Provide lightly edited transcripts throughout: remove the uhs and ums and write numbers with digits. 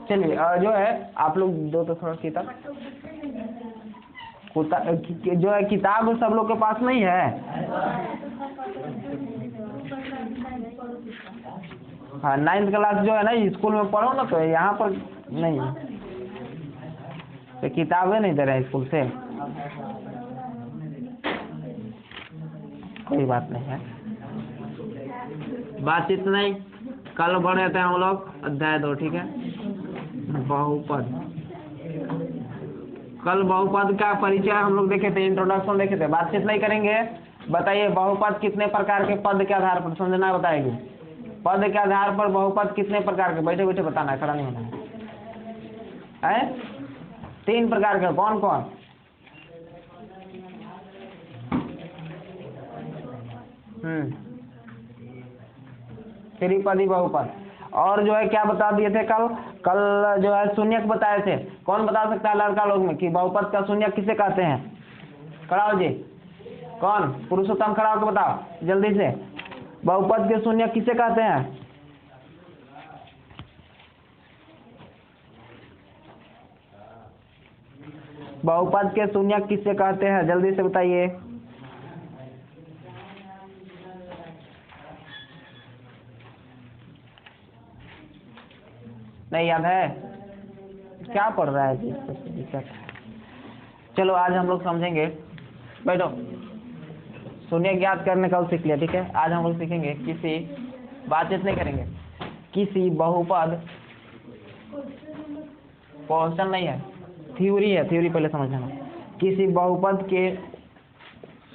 चलिए जो है आप लोग दो तो थोड़ा किताब जो है किताब सब लोग के पास नहीं है। हाँ 9th क्लास जो है ना स्कूल में पढ़ो ना, तो यहाँ पर नहीं तो किताबें नहीं दे रहे स्कूल से, कोई बात नहीं है, बातचीत नहीं। कल बढ़े थे हम लोग अध्याय 2, ठीक है, बहुपद। कल बहुपद का परिचय हम लोग देखे थे, इंट्रोडक्शन देखे थे, बातचीत नहीं करेंगे। बताइए बहुपद कितने प्रकार के पद के आधार पर समझना बताएगी। पद के आधार पर बहुपद कितने प्रकार के, बैठे बैठे बताना है, खड़ा नहीं होना है। 3 प्रकार के, कौन कौन? त्रिपदी बहुपद। और जो है क्या बता दिए थे कल जो है शून्यक बताए थे। कौन बता सकता है लड़का लोग में कि बहुपद का शून्यक किसे कहते हैं? खड़ा हो जी, कौन? पुरुषोत्तम खड़ा होकर बताओ जल्दी से, बहुपद के शून्यक किसे कहते हैं? बहुपद के शून्यक किसे कहते हैं जल्दी से बताइए। नहीं याद है? क्या पढ़ रहा है जी, दिक्कत। चलो आज हम लोग समझेंगे, बैठो। शून्यक याद करने का सीख लिया, ठीक है। आज हम लोग सीखेंगे किसी, बातचीत नहीं करेंगे, किसी बहुपद, क्वेश्चन नहीं है, थ्योरी है, थ्योरी पहले समझ लेना। किसी बहुपद के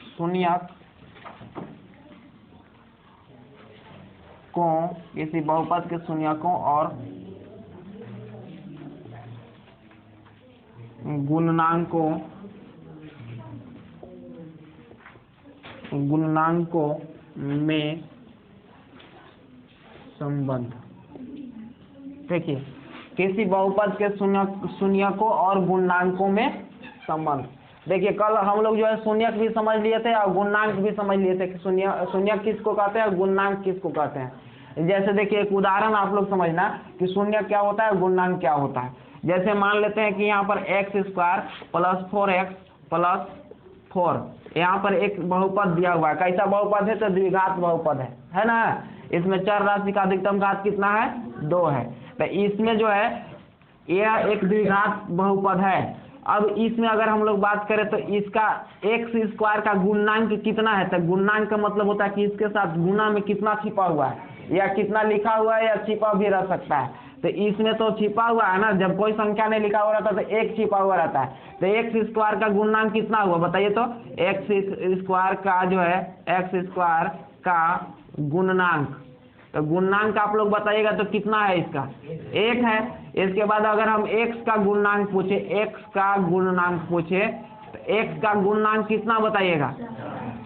शून्यक को, किसी बहुपद के शून्यकों और गुणनांकों में संबंध। देखिए किसी बहुपद के शून्यकों और गुणनांकों में संबंध। देखिए कल हम लोग जो है शून्यक भी समझ लिए थे और गुणनांक भी समझ लिए थे कि शून्यक किसको कहते हैं और गुणनांक किसको कहते हैं। जैसे देखिए एक उदाहरण आप लोग समझना कि शून्यक क्या होता है, गुणनांक क्या होता है। जैसे मान लेते हैं कि यहाँ पर x² + 4x + 4, यहाँ पर एक बहुपद दिया हुआ है। कैसा बहुपद है? तो द्विघात बहुपद है ना। इसमें चर राशि का अधिकतम घात कितना है? 2 है। तो इसमें जो है यह एक द्विघात बहुपद है। अब इसमें अगर हम लोग बात करें तो इसका x² का गुणनांक कितना है? तो गुणनांक का मतलब होता है कि इसके साथ गुणा में कितना छिपा हुआ है, या कितना लिखा हुआ है, या छिपा भी रह सकता है। तो इसमें तो छिपा हुआ है ना, जब कोई संख्या नहीं लिखा हुआ रहता तो एक छिपा हुआ रहता है। तो x² का गुणनांक कितना हुआ बताइए तो? x² का जो है x² का गुणनांक, तो गुणनांक आप लोग बताइएगा तो कितना है इसका? 1 है। इसके बाद अगर हम x का गुणनांक पूछे, x का गुणनांक पूछे तो x का गुणनांक कितना बताइएगा?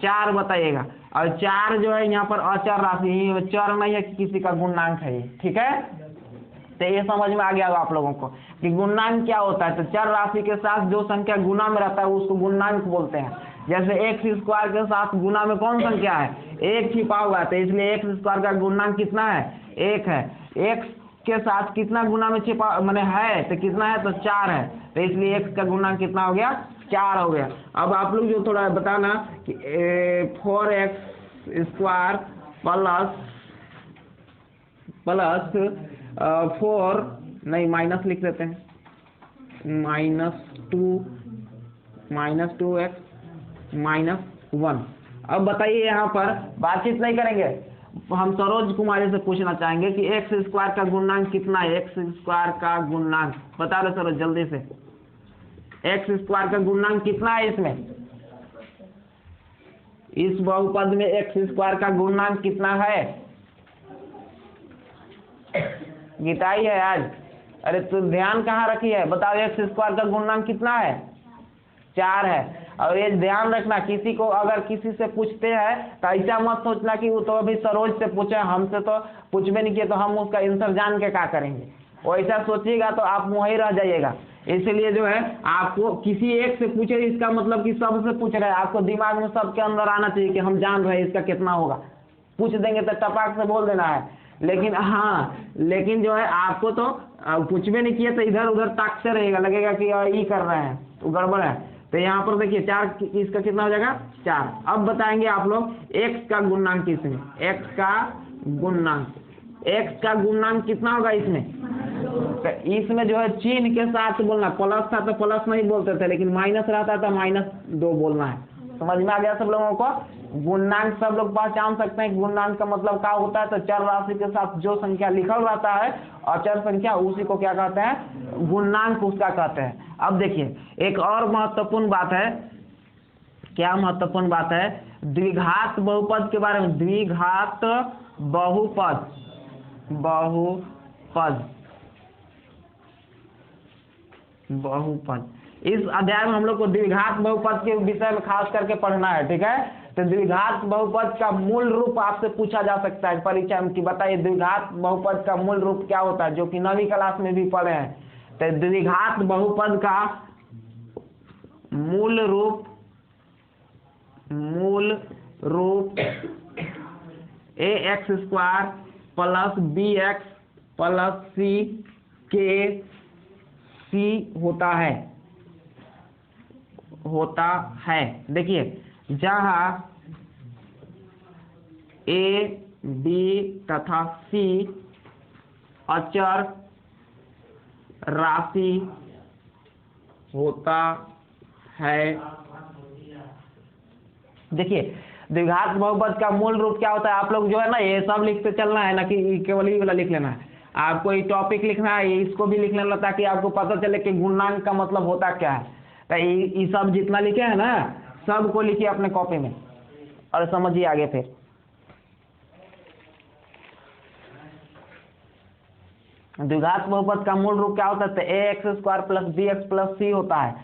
4 बताइएगा। और 4 जो है यहाँ पर अचर राशि, चर नहीं है कि किसी का गुणनांक है, ठीक है। तो ये समझ में आ गया होगा आप लोगों को कि गुणनांक क्या होता है। तो चर राशि के साथ जो संख्या गुणा में रहता है उसको गुणनांक बोलते हैं। जैसे x² के साथ गुणा में कौन संख्या है? 1 छिपा हुआ है, तो इसलिए x² का गुणनांक कितना है? 1 है। x के साथ कितना गुणा में छिपा मैंने है तो कितना है? तो 4 है। तो इसलिए x का गुणनांक कितना हो गया? 4 हो गया। अब आप लोग जो थोड़ा बताना कि 4x² प्लस 4 नहीं माइनस लिख देते हैं, -2x -1। अब बताइए यहाँ पर बातचीत नहीं करेंगे, हम सरोज कुमारी से पूछना चाहेंगे कि x² का गुणनांक कितना है? x² का गुणनांक बता दो सरोज जल्दी से। x² का गुणनांक कितना है इसमें? इस बहुपद में x² का गुणनांक कितना है? गीताई है आज, अरे तू ध्यान कहाँ रखी है? बताओ x² का गुणनांक कितना है? 4 है। और ये ध्यान रखना, किसी को अगर किसी से पूछते हैं तो ऐसा मत सोचना कि वो तो अभी सरोज से पूछे, हमसे तो पूछबे नहीं किए तो हम उसका आंसर जान के क्या करेंगे। वैसा सोचिएगा तो आप मुँह ही रह जाइएगा। इसलिए जो है आपको किसी एक से पूछे इसका मतलब कि सबसे पूछ रहे हैं, आपको दिमाग में सबके अंदर आना चाहिए कि हम जान रहे हैं इसका कितना होगा। पूछ देंगे तो टपाक से बोल देना है लेकिन हाँ, लेकिन जो है आपको तो कुछ भी नहीं किया तो इधर उधर ताकते रहेगा, लगेगा कि ई कर रहे हैं तो गड़बड़ है। तो यहाँ पर देखिए 4 इसका कितना हो जाएगा 4। अब बताएंगे आप लोग x का गुणनांक इसमें, x का गुणनांक कितना होगा इसमें। तो इसमें जो है चिन्ह के साथ बोलना, प्लस था तो प्लस नहीं बोलते थे, लेकिन माइनस रहता था -2 बोलना है। समझ में आ गया सब लोगों को। गुणनांक सब लोग पहचान सकते हैं। गुणनांक का मतलब क्या होता है, तो चर राशि के साथ जो संख्या लिखल रहता है अचर संख्या, उसी को क्या कहते हैं, गुणनांक उसका कहते हैं। अब देखिए एक और महत्वपूर्ण बात है। क्या महत्वपूर्ण बात है, द्विघात बहुपद के बारे में। द्विघात बहुपद इस अध्याय में हम लोग को द्विघात बहुपद के विषय में खास करके पढ़ना है, ठीक है। तो द्विघात बहुपद का मूल रूप आपसे पूछा जा सकता है परीक्षा में कि बताइए द्विघात बहुपद का मूल रूप क्या होता है, जो कि 9वीं क्लास में भी पढ़े हैं। तो द्विघात बहुपद का मूल रूप ax² + bx + c के c होता है। देखिए जहाँ a, b तथा c अचर राशि होता है। देखिए द्विघात बहुपद का मूल रूप क्या होता है, आप लोग जो है ना ये सब लिखते चलना है, ना कि केवल ये वाला लिख लेना है। आपको ये टॉपिक लिखना है, इसको भी लिख लेना ताकि आपको पता चले कि गुणनांक का मतलब होता क्या है। तो ये सब जितना लिखे है ना सबको लिखिए अपने कॉपी में और समझिए आगे। फिर द्विघात बहुपद का मूल रूप क्या होता है, तो ax² + bx + c होता है।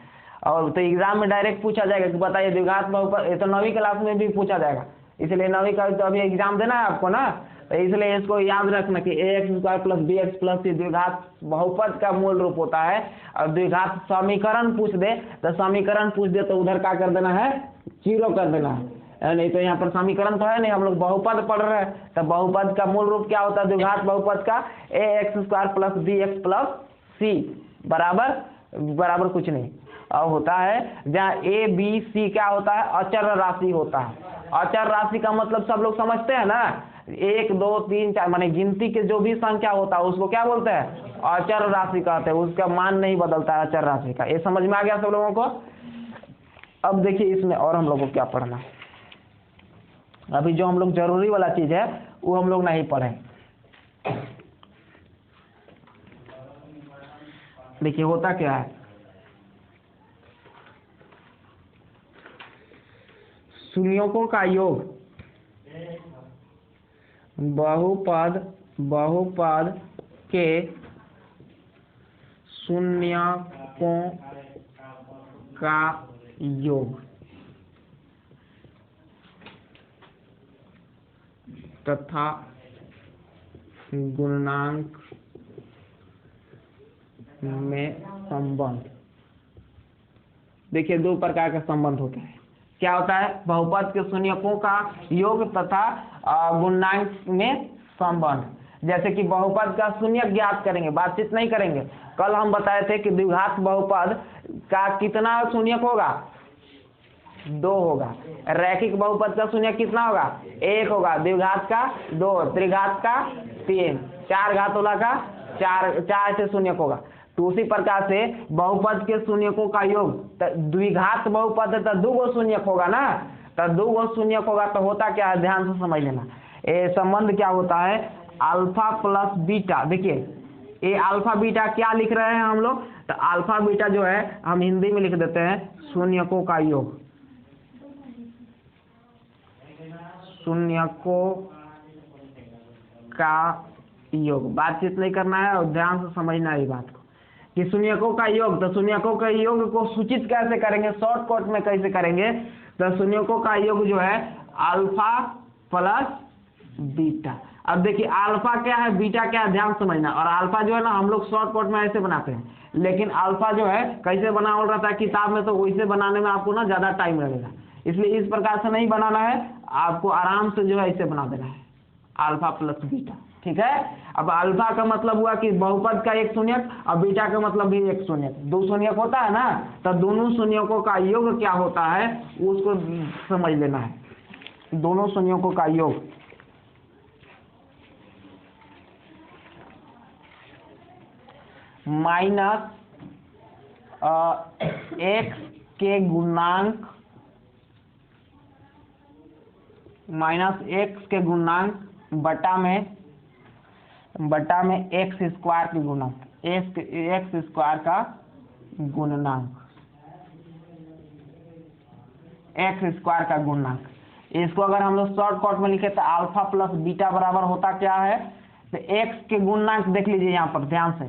और तो एग्जाम में डायरेक्ट पूछा जाएगा कि बताइए द्विघात बहुपद, ये तो 9वीं क्लास में भी पूछा जाएगा, इसलिए 9वीं का तो अभी एग्जाम देना है आपको ना, तो इसलिए इसको याद रखना कि ax² + bx + c द्विघात बहुपद का मूल रूप होता है। और द्विघात समीकरण पूछ दे तो उधर क्या कर देना है, 0 कर देना है। नहीं तो यहाँ पर समीकरण तो है नहीं, हम लोग बहुपद पढ़ रहे हैं। तो बहुपद का मूल रूप क्या होता है द्विघात बहुपद का, ax² + bx + c बराबर कुछ नहीं और होता है जहाँ a b c क्या होता है, अचर राशि होता है। अचर राशि का मतलब सब लोग समझते हैं ना, 1 2 3 4 माने गिनती के जो भी संख्या होता है उसको क्या बोलते हैं, अचर राशि कहते हैं। उसका मान नहीं बदलता है अचर राशि का। ये समझ में आ गया सब लोगों को। अब देखिए इसमें और हम लोगों को क्या पढ़ना है। अभी जो हम लोग जरूरी वाला चीज है वो हम लोग नहीं पढ़े। देखिए होता क्या है, शून्यों का योग बहुपद के शून्यों का योग तथा गुणनांक में संबंध। देखिए 2 प्रकार का संबंध होता है। क्या होता है, बहुपद के शून्यकों का योग तथा गुणनांक में संबंध। जैसे कि बहुपद का शून्य ज्ञात करेंगे, बातचीत नहीं करेंगे। कल हम बताए थे कि द्विघात बहुपद का कितना शून्यक होगा, 2 होगा। रैखिक बहुपद का शून्य कितना होगा, 1 होगा। द्विघात का 2, त्रिघात का 3, 4 घात वाला का 4 से शून्यक होगा। तो उसी प्रकार से बहुपद के शून्यकों का योग, द्विघात बहुपद है तो 2 गो शून्यक होगा ना, तो 2 गो शून्यक होगा तो होता क्या है, ध्यान से समझ लेना। ये संबंध क्या होता है, अल्फा प्लस बीटा। देखिए ये अल्फा बीटा क्या लिख रहे हैं हम लोग, तो अल्फा बीटा जो है हम हिंदी में लिख देते हैं शून्यकों का योग। शून्यकों का योग, बातचीत नहीं करना है और ध्यान से समझना है बात को कि शून्यकों का योग। तो शून्यकों का योग को सूचित कैसे करेंगे, शॉर्टकट में कैसे करेंगे, तो शून्यकों का योग जो है अल्फा प्लस बीटा। अब देखिए अल्फा क्या है, बीटा क्या है, ध्यान समझना। और अल्फा जो है ना हम लोग शॉर्टकट में ऐसे बनाते हैं, लेकिन अल्फा जो है कैसे बना हो रहा था किताब में, तो वैसे बनाने में आपको ना ज्यादा टाइम लगेगा। इसलिए इस प्रकार से नहीं बनाना है, आपको आराम से जो है ऐसे बना देना है, अल्फा प्लस बीटा। ठीक है। अब अल्फा का मतलब हुआ कि बहुपद का एक शून्यक, और बीटा का मतलब भी एक शून्यक, दो शून्यक होता है ना, तो दोनों शून्यकों का योग क्या होता है उसको समझ लेना है। दोनों शून्यकों का योग माइनस एक्स के गुणांक बटा में एक्स स्क्वायर की गुणक, एक्स स्क्वायर का गुणनांक, एक्स स्क्वायर का गुणनांक। इसको अगर हम लोग शॉर्टकट में लिखे तो अल्फा प्लस बीटा बराबर होता क्या है, तो एक्स के गुणनांक देख लीजिए यहाँ पर ध्यान से,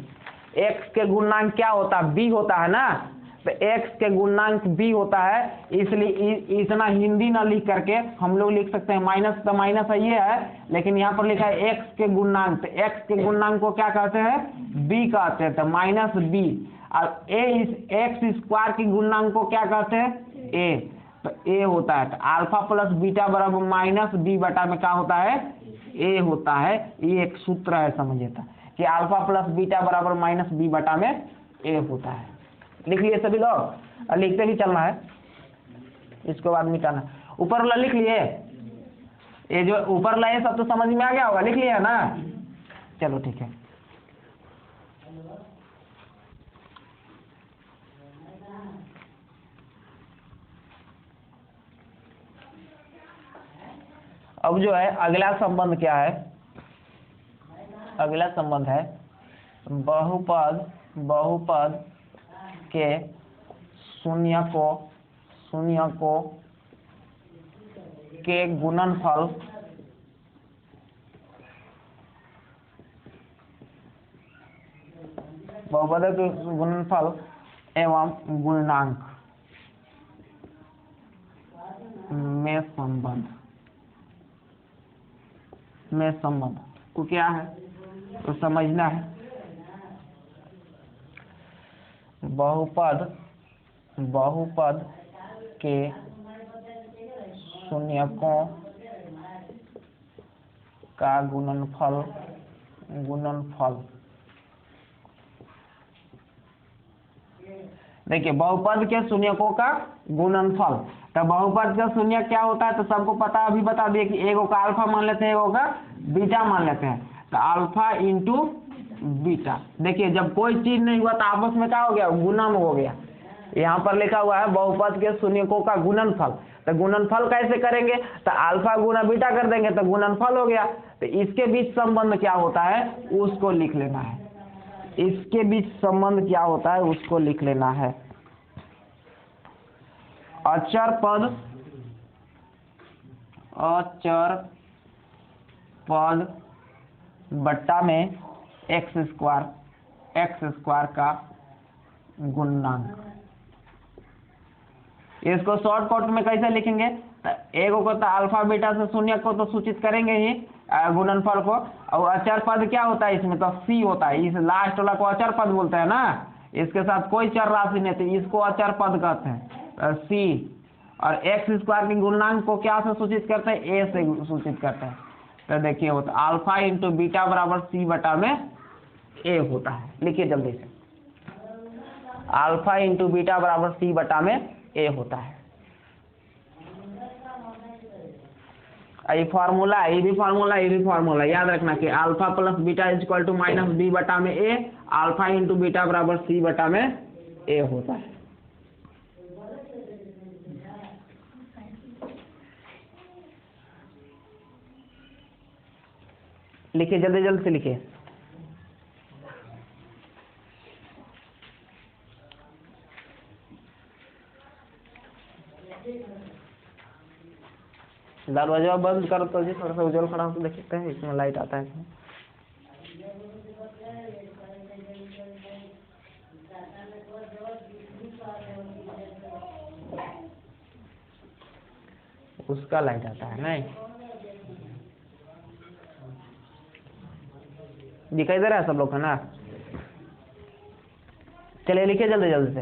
एक्स के गुणनांक क्या होता है, बी होता है ना, तो एक्स के गुणनांक बी होता है, इसलिए इतना हिंदी ना लिख करके हम लोग लिख सकते हैं माइनस, तो माइनस है ये है, लेकिन यहाँ पर लिखा है एक्स के गुणनांक, तो एक्स के गुणनांक को क्या कहते हैं, बी कहते हैं, तो माइनस बी। और एक्स स्क्वायर के गुणनांक को क्या कहते हैं, ए, तो ए होता है। तो अल्फा प्लस बीटा बराबर माइनस बी बटा में क्या होता है, ए होता है। ये एक सूत्र है समझिए कि अल्फा प्लस बीटा बराबर माइनस बी बटा में ए होता है। लिख लिए सभी लोग, और लिखते ही चलना है, इसको बाद मिटाना। ऊपर वाला लिख लिए, ये जो ऊपर वाला है सब तो समझ में आ गया होगा, लिख लिया ना, चलो ठीक है। अब जो है अगला संबंध क्या है, अगला संबंध है बहुपद के शून्यकों के गुणनफल बहुपद के गुणनफल एवं गुणांक में संबंध को क्या है तो समझना है। बहुपद के शून्यकों का गुणनफल देखिए, बहुपद के शून्यकों का गुणनफल, तो बहुपद का शून्य क्या होता है तो सबको पता, अभी बता दिए कि एगो का अल्फा मान लेते हैं, एगो का बीटा मान लेते हैं, तो अल्फा इंटू बीटा। देखिए जब कोई चीज नहीं हुआ तो आपस में क्या हो गया, गुणन हो गया। यहाँ पर लिखा हुआ है बहुपद के शून्यकों का गुणनफल, तो गुणनफल कैसे करेंगे, तो अल्फा गुना बीटा कर देंगे तो गुणनफल हो गया। तो इसके बीच संबंध क्या होता है उसको लिख लेना है, इसके बीच संबंध क्या होता है उसको लिख लेना है। अचर पद बट्टा में एक्स स्क्वायर का गुणनांक। इसको शॉर्टकट में कैसे लिखेंगे, एगो को तो अल्फा बीटा से शून्य को तो सूचित करेंगे ही गुणनफल को, और अचर पद क्या होता है इसमें तो सी होता है, इस लास्ट वाला को अचर पद बोलते हैं ना, इसके साथ कोई चर राशि नहीं थी, इसको अचर पद कहते हैं सी। और एक्स स्क्वायर के गुणनांक को क्या से सूचित करते हैं, ए से सूचित करते हैं। तो देखिए होता अल्फा इंटू बीटा बराबर सी बटा में ए होता है। लिखिए जल्दी से, अल्फा इंटू बीटा बराबर सी बटा में ए होता है। ये फार्मूला, ये भी फार्मूला याद रखना कि alpha plus beta is equal to minus B बटा में ए, अल्फा इंटू बीटा बराबर सी बटा में ए होता है। लिखिए जल्दी से लिखिए। दरवाजा बंद करो तो जी, थोड़ा सा उज्जवल खड़ा हो तो देखते हैं इसमें लाइट आता है इसमें। उसका लाइट आता है नहीं, दिखाई दे रहा है सब लोग का ना। चलिए लिखिए जल्दी से।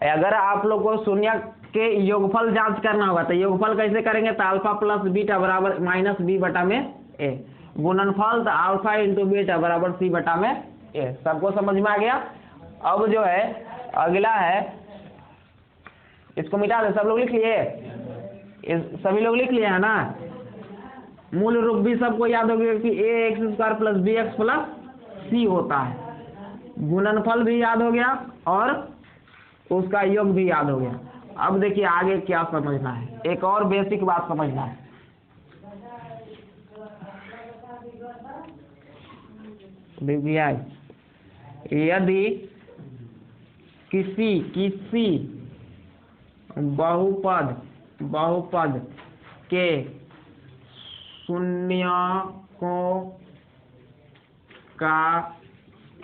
अगर आप लोग को शून्य के योगफल जांच करना होगा तो योगफल कैसे करेंगे, तो अल्फा प्लस बीटा बराबर माइनस बी बटा में ए। गुणनफल तो अल्फा इंटू बीटा बराबर सी बटा में ए। सबको समझ में आ गया। अब जो है अगला है, इसको मिटा दे। सब लोग लिख लिए? सभी लोग लिख लिए है ना? मूल रूप भी सबको याद हो गया कि A x square plus B x plus C होता है। गुणनफल भी याद हो गया और उसका योग भी याद हो गया। अब देखिए आगे क्या समझना है, एक और बेसिक बात समझना है। देखिए यदि किसी बहुपद के शून्यकों का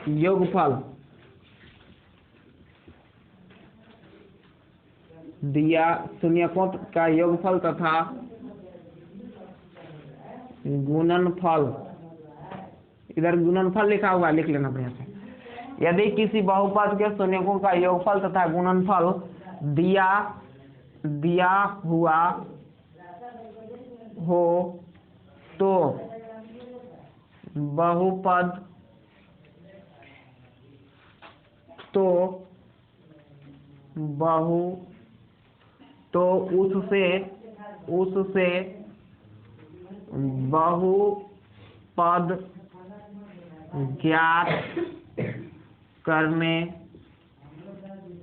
योगफल दिया, शून्यकों का योगफल तथा गुणनफल, इधर गुणनफल लिखा हुआ लिख लेना बढ़िया से। यदि किसी बहुपद के शून्यकों का योगफल तथा गुणनफल दिया हुआ हो तो उससे बहुपद ज्ञात करने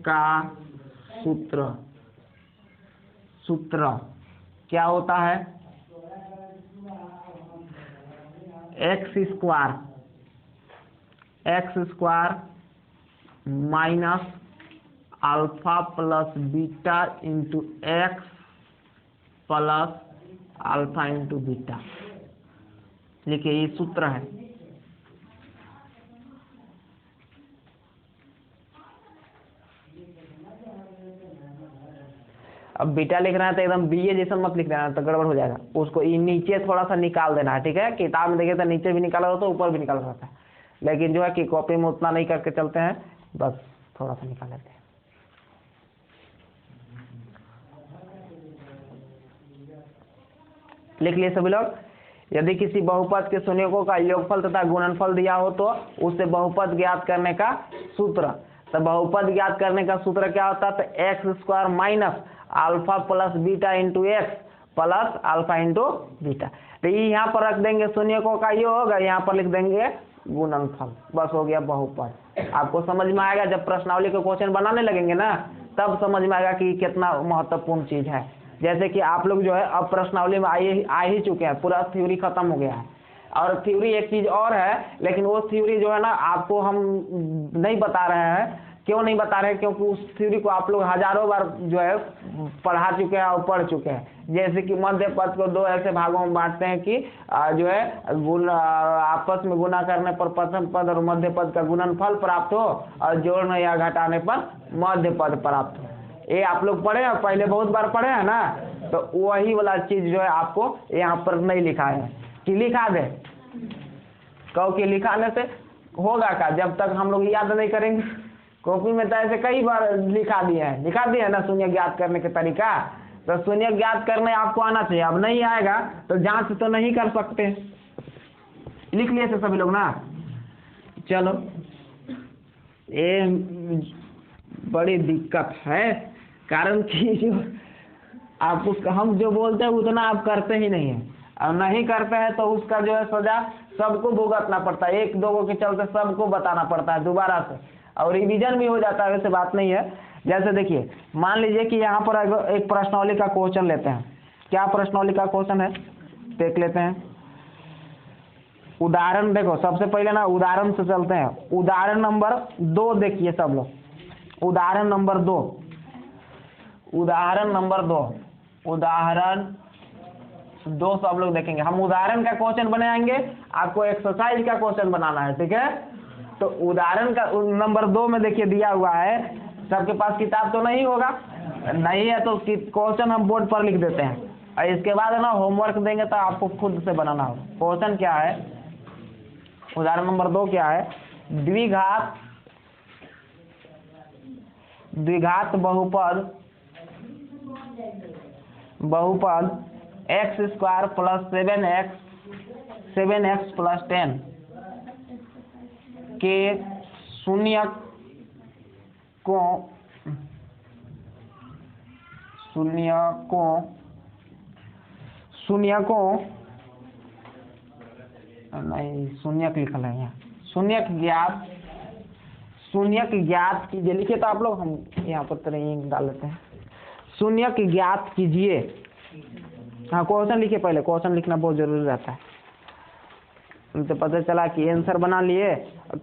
का सूत्र क्या होता है? X square minus alpha plus beta into x plus alpha into beta. देखिए ये सूत्र है। अब बीटा लिख रहा है तो एकदम बीए जैसा मत लिख देना, तो गड़बड़ हो जाएगा। उसको नीचे थोड़ा सा निकाल देना है, ठीक है? किताब में देखे तो नीचे भी निकाला होता है, ऊपर भी निकाला होता है, लेकिन जो है कि कॉपी में उतना नहीं करके चलते हैं, बस थोड़ा सा निकाल लेते हैं। लिख लिए सभी लोग? यदि किसी बहुपद के शून्यकों का योगफल तथा गुणनफल दिया हो तो उससे बहुपद ज्ञात करने का सूत्र। तो बहुपद ज्ञात करने का सूत्र क्या होता है? तो x square minus alpha plus beta into x plus alpha into beta. तो ये यहाँ पर रख देंगे शून्यकों का योग, यहाँ पर लिख देंगे गुणनफल, बस हो गया बहुपद। आपको समझ में आएगा जब प्रश्नावली के क्वेश्चन बनाने लगेंगे ना, तब समझ में आएगा कि कितना महत्वपूर्ण चीज है। जैसे कि आप लोग जो है अब प्रश्नावली में आ ही चुके हैं, पूरा थ्योरी खत्म हो गया है। और थ्योरी एक चीज और है, लेकिन वो थ्योरी जो है ना आपको हम नहीं बता रहे हैं। क्यों नहीं बता रहे? क्योंकि उस थ्योरी को आप लोग हजारों बार जो है पढ़ा चुके हैं और पढ़ चुके हैं। जैसे कि मध्य पद को दो ऐसे भागों में बांटते हैं कि जो है आपस में गुना करने पर प्रथम पद और मध्य पद का गुणनफल प्राप्त हो और जोड़ने या घटाने पर मध्य पद प्राप्त हो। ये आप लोग पढ़े हैं, पहले बहुत बार पढ़े हैं ना, तो वही वाला चीज जो है आपको यहाँ पर नहीं लिखा है कि लिखा दे। कहो कि लिखाने से होगा क्या? जब तक हम लोग याद नहीं करेंगे। कॉपी में तो ऐसे कई बार लिखा दिए हैं ना शून्य ज्ञात करने के तरीका। तो शून्य ज्ञात करने आपको आना चाहिए, अब नहीं आएगा तो जांच तो नहीं कर सकते। लिख लिए थे सभी लोग ना? चलो, ये बड़ी दिक्कत है, कारण कि जो आप उसका हम जो बोलते हैं उतना आप करते ही नहीं है, और नहीं करते हैं तो उसका जो है सजा सबको भुगतना पड़ता है। एक दो के चलते सबको बताना पड़ता है दोबारा से, और रिवीजन भी हो जाता है। वैसे बात नहीं है। जैसे देखिए, मान लीजिए कि यहाँ पर एक प्रश्नावली का क्वेश्चन लेते हैं। क्या प्रश्नावली का क्वेश्चन है देख लेते हैं। उदाहरण देखो, सबसे पहले ना उदाहरण से चलते हैं। उदाहरण नंबर 2 देखिए सब लोग। उदाहरण नंबर 2 सब लोग देखेंगे। हम उदाहरण का क्वेश्चन बनाएंगे, आपको एक्सरसाइज का क्वेश्चन बनाना है, ठीक है? तो उदाहरण का नंबर 2 में देखिए दिया हुआ है। सबके पास किताब तो नहीं होगा, नहीं है तो क्वेश्चन हम बोर्ड पर लिख देते हैं, और इसके बाद है ना होमवर्क देंगे तो आपको खुद से बनाना होगा। क्वेश्चन क्या है? उदाहरण नंबर 2 क्या है? द्विघात बहुपद x² + 7x 7x प्लस 10 के शून्य लिखल है यहाँ, शून्यक ज्ञात कीजिए, लिखे तो आप लोग, हम यहाँ पर तरह डाल लेते हैं। शून्यक ज्ञात कीजिए। हाँ, क्वेश्चन लिखिए, पहले क्वेश्चन लिखना बहुत जरूरी रहता है। तो पता चला कि आंसर बना लिए,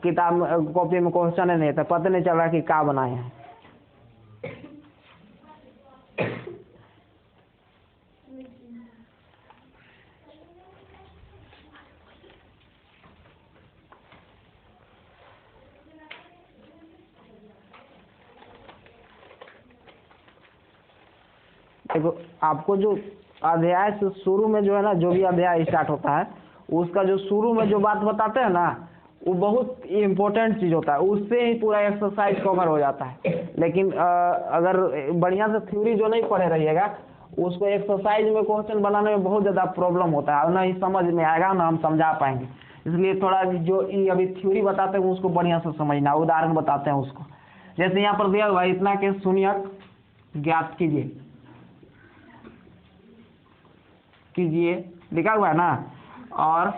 किताब कॉपी में क्वेश्चन नहीं था, पता नहीं चल रहा कि क्या बनाए हैं। देखो, आपको जो अध्याय से शुरू में जो है ना, जो भी अध्याय स्टार्ट होता है उसका जो शुरू में जो बात बताते हैं ना, वो बहुत इम्पोर्टेंट चीज़ होता है, उससे ही पूरा एक्सरसाइज कवर हो जाता है। लेकिन अगर बढ़िया से थ्योरी जो नहीं पढ़े रहिएगा, उसको एक्सरसाइज में क्वेश्चन बनाने में बहुत ज़्यादा प्रॉब्लम होता है, और ना ही समझ में आएगा, ना हम समझा पाएंगे। इसलिए थोड़ा जो अभी थ्योरी बताते हैं उसको बढ़िया से समझना, उदाहरण बताते हैं उसको। जैसे यहाँ पर दिया हुआ है, इतना के शून्यक ज्ञात कीजिए, लिखा हुआ है ना, और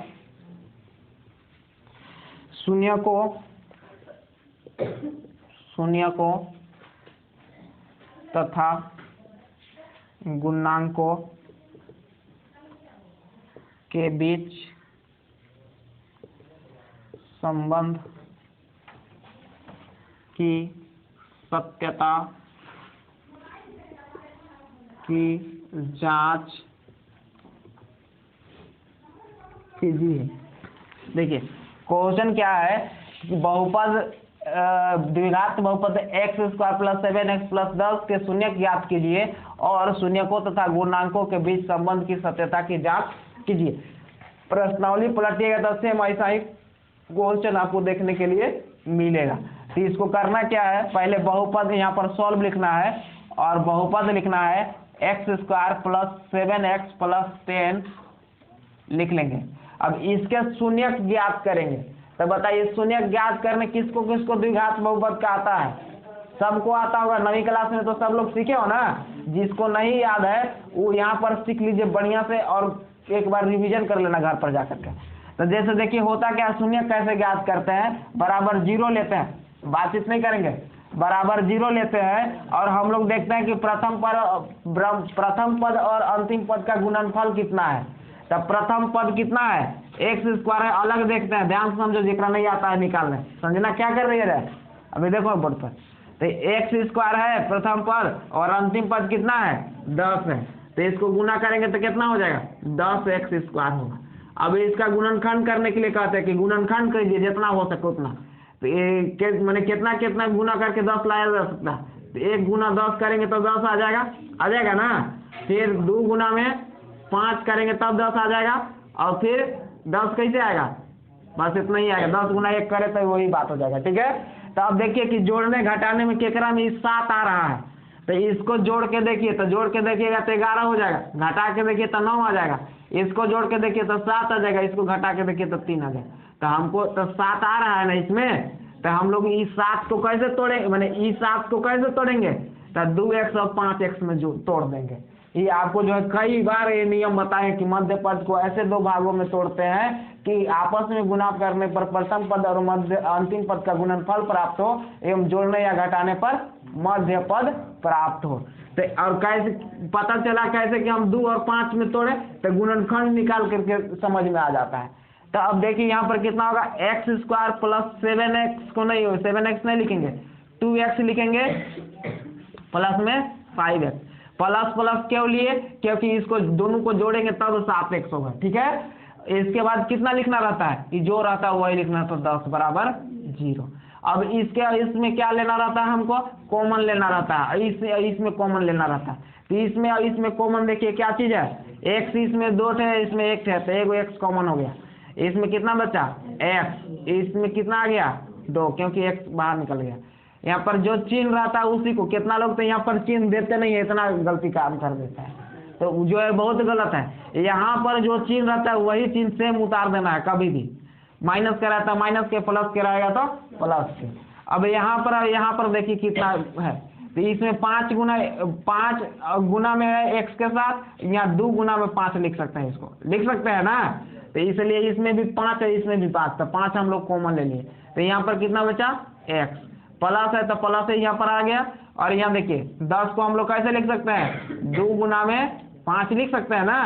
शून्य को तथा गुणांकों के बीच संबंध की सत्यता की जांच कीजिए। देखिए, क्वेश्चन क्या है कि बहुपद द्विघात बहुपद x² प्लस 7x प्लस 10 के शून्य ज्ञात कीजिए और शून्यकों तथा गुणांकों के बीच संबंध की सत्यता की जांच कीजिए। प्रश्नावली पलटिएगा तो सेम ऐसा ही क्वेश्चन आपको देखने के लिए मिलेगा। तो इसको करना क्या है, पहले बहुपद यहाँ पर सॉल्व लिखना है, और बहुपद लिखना है x² प्लस 7x प्लस 10 लिख लेंगे। अब इसके शून्य ज्ञात करेंगे। तो बताइए, शून्य ज्ञात करने किसको किसको द्विघात बहुपद का आता है? सबको आता होगा, नवी क्लास में तो सब लोग सीखे हो ना। जिसको नहीं याद है वो यहाँ पर सीख लीजिए बढ़िया से, और एक बार रिवीजन कर लेना घर पर जाकर के। तो जैसे देखिए होता क्या, शून्य कैसे ज्ञात करते हैं, बराबर 0 लेते हैं, बातचीत नहीं करेंगे, बराबर 0 लेते हैं, और हम लोग देखते हैं कि प्रथम पद और अंतिम पद का गुणनफल कितना है। तब प्रथम पद कितना है, x² है, अलग देखते हैं, ध्यान से समझो, जितना नहीं आता है निकालने, समझना क्या कर रही है। अभी देखो बोर्ड पर, तो x² है प्रथम पद, और अंतिम पद कितना है, 10 है। तो इसको गुना करेंगे तो कितना हो जाएगा, 10x² होगा। अब इसका गुणनखंड करने के लिए कहते हैं कि गुणनखंड कीजिए जितना हो सके उतना। तो ये मैंने कितना कितना गुना करके 10 लाया जा सकता है। तो 1 गुना 10 करेंगे तो 10 आ जाएगा ना। फिर 2 गुना में 5 करेंगे तब 10 आ जाएगा, और फिर 10 कैसे आएगा, बस इतना ही आएगा। 10 गुना 1 करे तो वही बात हो जाएगा, ठीक है। तो अब देखिए कि जोड़ने घटाने में केकरा में 7 आ रहा है, तो इसको जोड़ के देखिए, तो जोड़ के देखिएगा तो 11 हो जाएगा, घटा के देखिए तो 9 आ जाएगा, इसको जोड़ के देखिए तो 7 आ जाएगा, इसको घटा के देखिए तो 3 आ जाएगा। तो हमको तो 7 आ रहा है ना इसमें, तो हम लोग इस 7 को कैसे तोड़ेंगे, मैंने इस 7 को कैसे तोड़ेंगे, तो 2x और 5x में जो तोड़ देंगे। ये आपको जो है कई बार ये नियम बताएं कि मध्य पद को ऐसे 2 भागों में तोड़ते हैं कि आपस में गुणा करने पर प्रथम पद और अंतिम पद का गुणनफल प्राप्त हो, एवं जोड़ने या घटाने पर मध्य पद प्राप्त हो। तो और कैसे पता चला कैसे कि हम 2 और 5 में तोड़े, तो गुणनखंड निकाल करके समझ में आ जाता है। तो अब देखिए यहाँ पर कितना होगा, x² प्लस 7x को नहीं, 7x नहीं लिखेंगे, 2x लिखेंगे, प्लस में 5x। प्लस प्लस क्यों लिए, क्योंकि इसको दोनों को जोड़ेंगे तब 7x होगा, ठीक है। इसके बाद कितना लिखना रहता है, कि जो रहता है वही लिखना, तो 10 बराबर 0। अब इसमें क्या लेना रहता है, हमको कॉमन लेना रहता है, इसमें कॉमन लेना रहता है। तो इसमें कॉमन देखिए क्या चीज है, x इसमें 2 थे, इसमें 1 है, तो एगो x कॉमन हो गया। इसमें कितना बचा, x, इसमें कितना आ गया, 2, क्योंकि x बाहर निकल गया। यहाँ पर जो चिन्ह रहता है उसी को, कितना लोग तो यहाँ पर चिन्ह देते नहीं है, इतना गलती काम कर देता है। तो जो है बहुत गलत है। यहाँ पर जो चिन्ह रहता है वही चिन्ह सेम उतार देना है कभी भी। माइनस का रहता है माइनस के, प्लस के रहेगा तो प्लस के। अब यहाँ पर देखिए कितना है, तो इसमें 5 गुना में है x के साथ, यहाँ 2 गुना में 5 लिख सकते हैं, इसको लिख सकते हैं ना। तो इसलिए इसमें भी 5 है, इसमें भी 5, तो 5 हम लोग कॉमन ले लिए। तो यहाँ पर कितना बचा x, प्लस है तो प्लस है यहाँ पर आ गया। और यहाँ देखिए 10 को हम लोग कैसे लिख सकते हैं, 2 गुना में 5 लिख सकते हैं ना।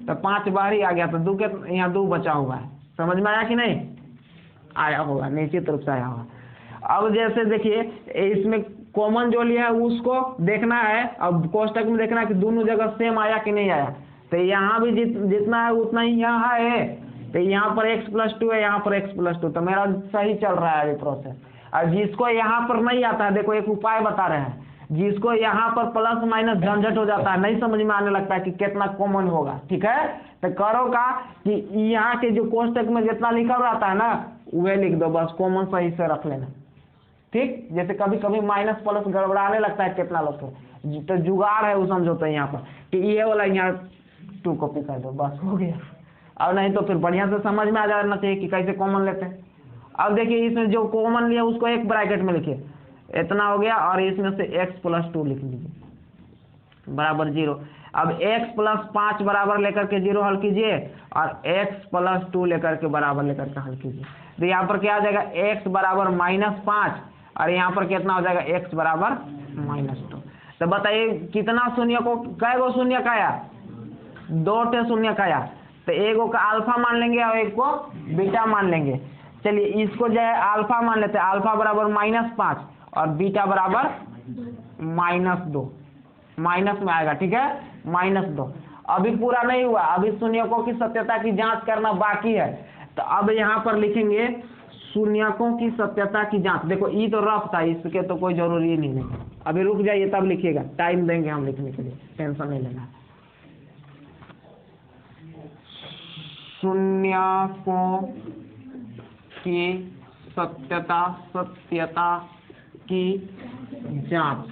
तो 5 बाहर ही आ गया, तो 2 के यहाँ 2 बचा हुआ है। समझ में आया कि नहीं? आया होगा, निश्चित रूप से आया होगा। अब जैसे देखिए इसमें कॉमन जो लिया है उसको देखना है, अब कोष्टक में देखना है कि दोनों जगह सेम आया कि नहीं आया। तो यहाँ भी जितना है उतना ही यहाँ है। तो यहाँ पर x+2 है, यहाँ पर x+2, तो मेरा सही चल रहा है ये प्रोसेस। और जिसको यहाँ पर नहीं आता है, देखो एक उपाय बता रहे हैं, जिसको यहाँ पर प्लस माइनस झंझट हो जाता है, नहीं समझ में आने लगता है कि कितना कॉमन होगा, ठीक है, तो करो का कि यहाँ के जो कोष्टक में जितना लिखा रहता है ना वह लिख दो, बस कॉमन सही से रख लेना, ठीक। जैसे कभी कभी माइनस प्लस गड़बड़ाने लगता है कितना लोग को, तो जुगाड़ है वो समझोते हैं यहाँ पर कि ये वाला यहाँ 2 कॉपी कर दो, बस हो गया। और नहीं तो फिर बढ़िया से समझ में आ जाना चाहिए कि कैसे कॉमन लेते हैं। अब देखिए इसमें जो कॉमन लिया उसको एक ब्रैकेट में लिखिए, इतना हो गया, और इसमें से x+2 लिख लीजिए बराबर 0। अब x+5 बराबर लेकर के 0 हल कीजिए, और x+2 लेकर के बराबर लेकर के हल कीजिए। तो यहाँ पर क्या आ जाएगा, x बराबर -5, और यहाँ पर कितना हो जाएगा, x बराबर -2। तो बताइए कितना शून्य को, कै गो शून्य का आया, 2 शून्य का आया। तो एक को अल्फा मान लेंगे और एक को बीटा मान लेंगे। चलिए इसको जो है अल्फा मान लेते हैं, अल्फा बराबर -5 और बीटा बराबर -2, माइनस में आएगा, ठीक है, -2। अभी पूरा नहीं हुआ, अभी शून्यकों की सत्यता की जांच करना बाकी है। तो अब यहाँ पर लिखेंगे शून्यकों की सत्यता की जांच। देखो ये तो रफ था, इसके तो कोई जरूरी नहीं है, अभी रुक जाइए तब लिखिएगा, टाइम देंगे हम लिखने के लिए, टेंशन नहीं लेना। शून्यकों की सत्यता की जांच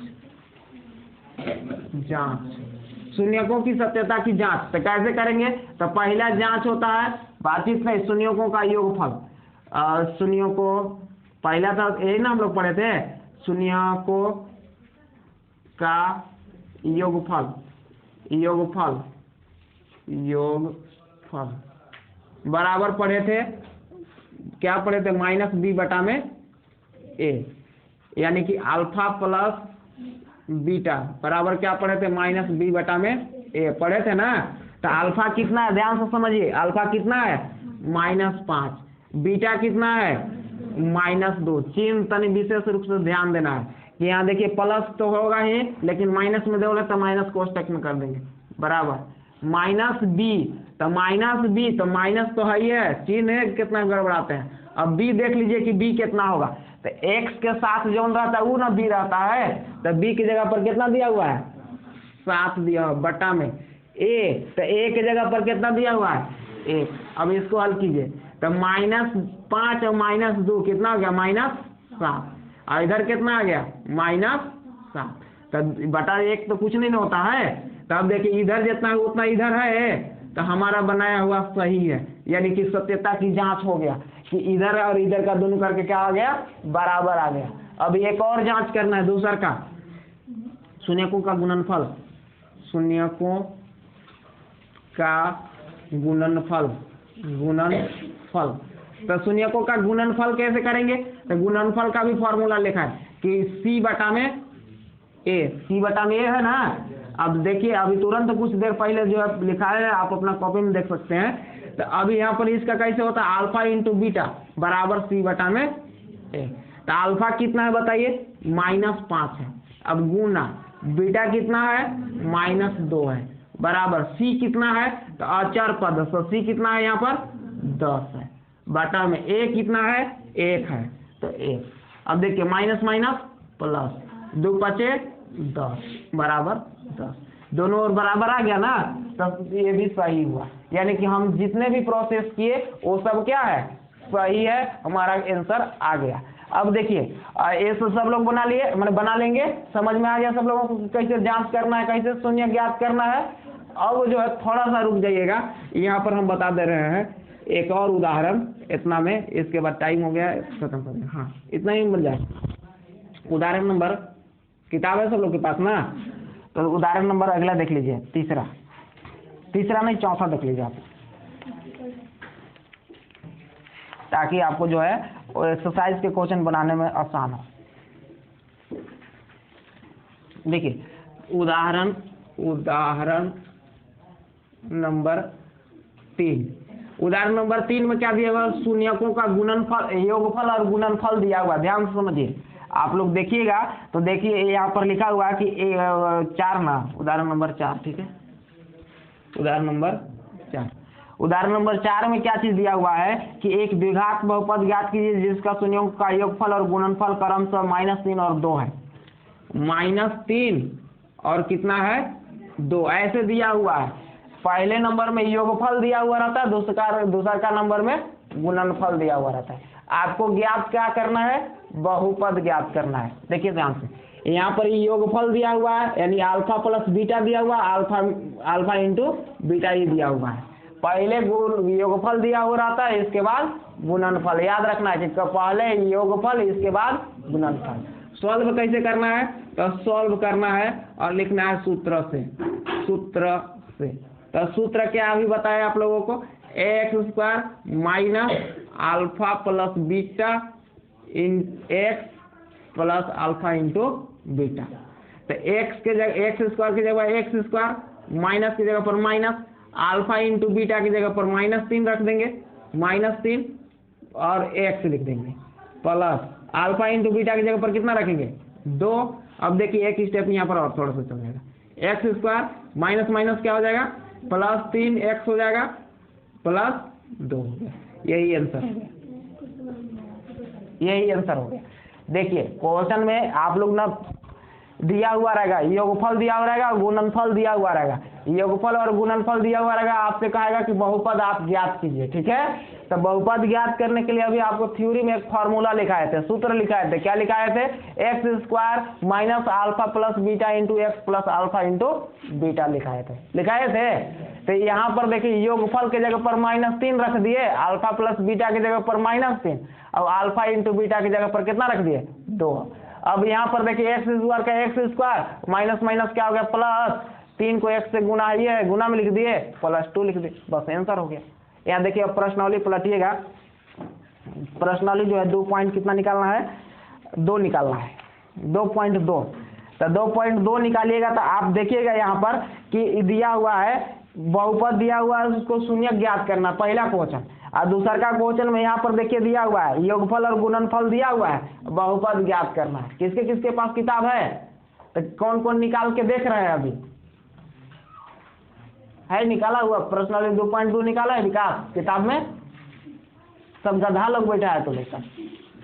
शून्यकों की सत्यता की जांच तो कैसे करेंगे, तो पहला जांच होता है बातचीत में शून्यकों का योगफल। शून्यकों पहला था यही ना हम लोग पढ़े थे, शून्यकों का योगफल बराबर पढ़े थे, क्या पढ़े थे, -b/a, यानी कि अल्फा प्लस बीटा बराबर क्या पढ़े थे, -b/a पढ़े थे ना। तो अल्फा कितना है, ध्यान से समझिए, अल्फा कितना है, -5, बीटा कितना है, -2। चिन्ह तनी विशेष रूप से ध्यान देना है कि यहाँ देखिए प्लस तो होगा ही, लेकिन माइनस में दोगे तो माइनस कोष्टक में कर देंगे, बराबर -b, तो -b तो माइनस तो है ही है, चिन्ह है कितना गड़बड़ाते हैं। अब b देख लीजिए कि b कितना होगा, तो x के साथ जो रहता है वो ना b रहता है, तो b की जगह पर कितना दिया हुआ है, 7 दिया हुआ बटा में a, तो a की जगह पर कितना दिया हुआ है, 1। अब इसको हल कीजिए, तो -5 और -2 कितना हो गया, -7, और इधर कितना आ गया, -7, तो बटा 1 तो कुछ नहीं होता है। तो अब देखिए इधर जितना है उतना इधर है, तो हमारा बनाया हुआ सही है, यानी कि सत्यता की जांच हो गया कि इधर और इधर का दोनों करके क्या आ गया, बराबर आ गया। अब एक और जांच करना है दूसरा का, शून्यकों का गुणनफल, शून्यकों का गुणनफल। तो शून्यकों का गुणनफल कैसे करेंगे, तो गुणनफल का भी फॉर्मूला लिखा है कि c/a है ना। अब देखिए अभी तुरंत कुछ देर पहले जो है लिखा है, आप अपना कॉपी में देख सकते हैं। तो अभी यहाँ पर इसका कैसे होता है, अल्फा इंटू बीटा बराबर c/a। तो अल्फा कितना है बताइए, -5 है, अब गुना बीटा कितना है, -2 है, बराबर c कितना है, तो अचर पद, तो c कितना है यहाँ पर 10 है, बटा में a कितना है, 1 है, तो 1। अब देखिए माइनस माइनस प्लस, 2 × 10 बराबर 10, दोनों ओर बराबर आ गया ना, तो ये भी सही हुआ। यानी कि हम जितने भी प्रोसेस किए वो सब क्या है, सही है, हमारा आंसर आ गया। अब देखिए ये सब लोग बना लिए, मैंने बना लेंगे, समझ में आ गया सब लोगों को कैसे जांच करना है, कैसे शून्य ज्ञात करना है। अब जो है थोड़ा सा रुक जाइएगा, यहाँ पर हम बता दे रहे हैं एक और उदाहरण इतना में, इसके बाद टाइम हो गया खत्म कर दें। हाँ इतना ही मिल जाए। उदाहरण नंबर, किताब है सब लोग के पास ना, तो उदाहरण नंबर अगला देख लीजिए, तीसरा नहीं चौथा देख लीजिए आप, ताकि आपको जो है एक्सरसाइज के क्वेश्चन बनाने में आसान हो। देखिए उदाहरण नंबर 3, उदाहरण नंबर 3 में क्या दिया हुआ, शून्यकों का गुणनफल, योगफल और गुणनफल दिया हुआ। ध्यान से समझिए, आप लोग देखिएगा तो देखिए यहाँ पर लिखा हुआ है कि 4 ना, उदाहरण नंबर 4, ठीक है, उदाहरण नंबर 4 में क्या चीज दिया हुआ है कि एक द्विघात बहुपद ज्ञात कीजिए जिसका शून्यों का योगफल और गुणनफल क्रमशः -3 और 2 है। -3 और कितना है 2, ऐसे दिया हुआ है। पहले नंबर में योगफल दिया हुआ रहता है, दूसरा का नंबर में गुणनफल दिया हुआ रहता है। आपको ज्ञात क्या करना है, बहुपद ज्ञात करना है। देखिए ध्यान से, यहाँ पर योगफल दिया हुआ है, यानी अल्फा प्लस बीटा दिया हुआ, अल्फा इंटू बीटा ही दिया हुआ है। पहले योगफल दिया हुआ रहता है, इसके बाद गुणनफल। याद रखना है कि पहले योगफल इसके बाद गुणनफल। सॉल्व कैसे करना है, तो सॉल्व करना है और लिखना है सूत्र से। तो सूत्र क्या अभी बताया आप लोगों को, x² minus alpha plus beta in x plus alpha into beta. तो x के जगह x² की जगह x², माइनस की जगह पर माइनस, अल्फा इंटू बीटा की जगह पर -3 रख देंगे, -3 और x लिख देंगे, प्लस अल्फा इंटू बीटा की जगह पर कितना रखेंगे 2। अब देखिए एक स्टेप यहाँ पर और थोड़ा सा चल जाएगा, x² माइनस माइनस क्या हो जाएगा, +3x हो जाएगा, +2 हो गया। यही आंसर हो गया। देखिए क्वेश्चन में आप लोग ना दिया हुआ रहेगा, योगफल दिया हुआ रहेगा और गुणनफल दिया हुआ रहेगा। योगफल और गुणनफल दिया हुआ रहेगा, आपसे कहेगा कि बहुपद आप ज्ञात कीजिए, ठीक है। तो बहुपद ज्ञात करने के लिए अभी आपको थ्योरी में एक फॉर्मूला लिखाए थे, सूत्र लिखाए थे। क्या लिखाए थे, x² minus alpha plus beta into x plus alpha into beta लिखाए थे। तो यहाँ पर देखिए योगफल के जगह पर -3 रख दिए, अल्फा प्लस बीटा की जगह पर -3 और अल्फा इंटू बीटा की जगह पर कितना रख दिए 2। अब यहाँ पर देखिए x² का x² माइनस माइनस क्या हो गया +3 को x से गुना में लिख दिए, +2 लिख दिए, बस आंसर हो गया। यहाँ देखिए अब प्रश्नावली पलटिएगा, प्रश्नावली जो है 2 पॉइंट कितना निकालना है, 2 निकालना है, 2.2। तो 2.2 निकालिएगा तो आप देखिएगा यहाँ पर कि दिया हुआ है बहुपद दिया हुआ है, उसको शून्य ज्ञात करना, पहला क्वेश्चन। और दूसरा का क्वेश्चन में यहाँ पर देखिए दिया हुआ है योगफल और गुणनफल दिया हुआ है, बहुपद ज्ञात करना है। किसके किसके पास किताब है, तो कौन कौन निकाल के देख रहे हैं, अभी है निकाला हुआ प्रश्नावली 2.2 निकाला है विकास किताब में, सब गधा लोग बैठा है तो लेकर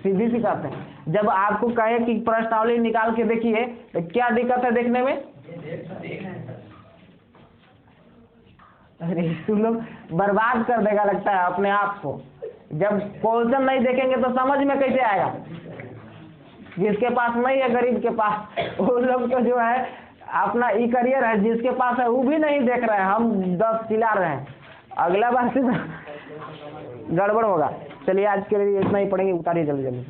सीधी सी करते हैं। जब आपको कहे कि प्रश्नावली निकाल के देखिए तो क्या दिक्कत है देखने में, अरे तुम लोग बर्बाद कर देगा लगता है अपने आप को। जब क्वेश्चन नहीं देखेंगे तो समझ में कैसे आएगा, जिसके पास नहीं है गरीब के पास, वो लोग तो जो है अपना ई करियर है, जिसके पास है वो भी नहीं देख रहे हैं, हम 10 चिल्ला रहे हैं, अगला बार से गड़बड़ होगा। चलिए आज के लिए इतना ही पढ़ेंगे, उतारिए जल्दी जल्दी।